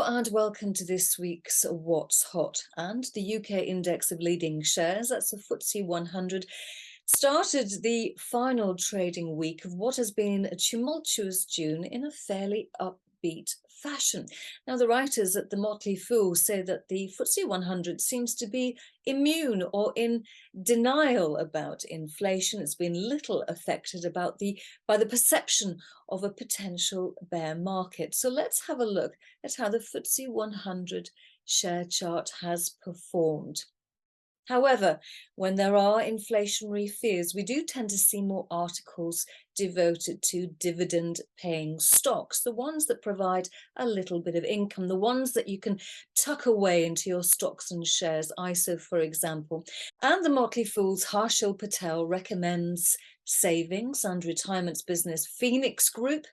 and welcome to this week's What's Hot. And the UK index of leading shares, that's the FTSE 100, started the final trading week of what has been a tumultuous June in a fairly upbeat fashion. Now, the writers at the Motley Fool say that the FTSE 100 seems to be immune or in denial about inflation. It's been little affected by the perception of a potential bear market. So let's have a look at how the FTSE 100 share chart has performed. However, when there are inflationary fears, we do tend to see more articles devoted to dividend-paying stocks, the ones that provide a little bit of income, the ones that you can tuck away into your stocks and shares, ISA, for example. And the Motley Fool's Harshil Patel recommends savings and retirements business Phoenix Group,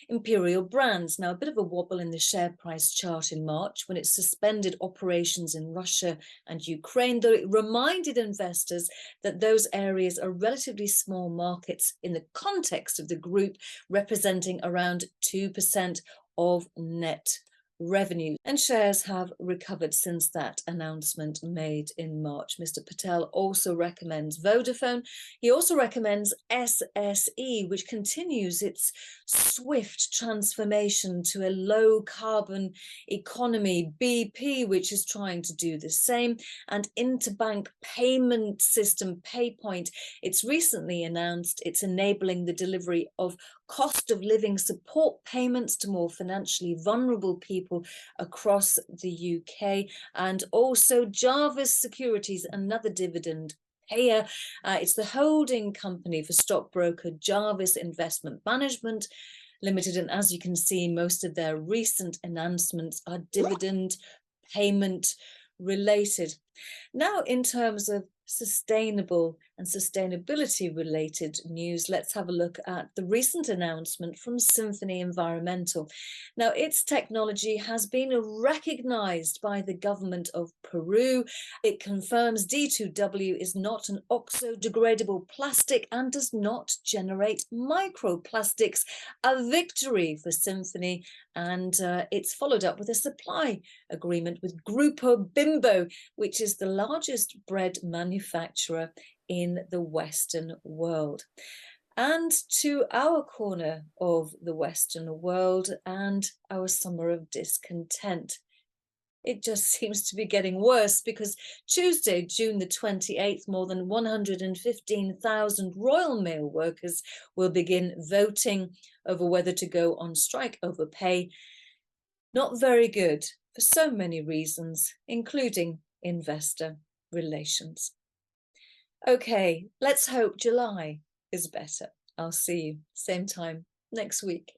Imperial Brands. Now, a bit of a wobble in the share price chart in March when it suspended operations in Russia and Ukraine, though it reminded investors that those areas are relatively small markets in the context of the group, representing around 2% of net revenue. And shares have recovered since that announcement made in March. Mr. Patel also recommends Vodafone. He also recommends SSE, which continues its swift transformation to a low carbon economy. BP, which is trying to do the same, and interbank payment system Paypoint. It's recently announced it's enabling the delivery of cost of living support payments to more financially vulnerable people across the UK. And also Jarvis Securities, another dividend payer. It's the holding company for stockbroker Jarvis Investment Management Limited. And as you can see, most of their recent announcements are dividend payment related. Now, in terms of sustainable and sustainability related news, let's have a look at the recent announcement from Symphony Environmental. Now, its technology has been recognized by the government of Peru. It confirms D2W is not an oxo-degradable plastic and does not generate microplastics, a victory for Symphony. And it's followed up with a supply agreement with Grupo Bimbo, which is the largest bread manufacturer in the Western world. And to our corner of the Western world and our summer of discontent. It just seems to be getting worse because Tuesday, June the 28th, more than 115,000 Royal Mail workers will begin voting over whether to go on strike over pay. Not very good for so many reasons, including investor relations. Okay, let's hope July is better. I'll see you same time next week.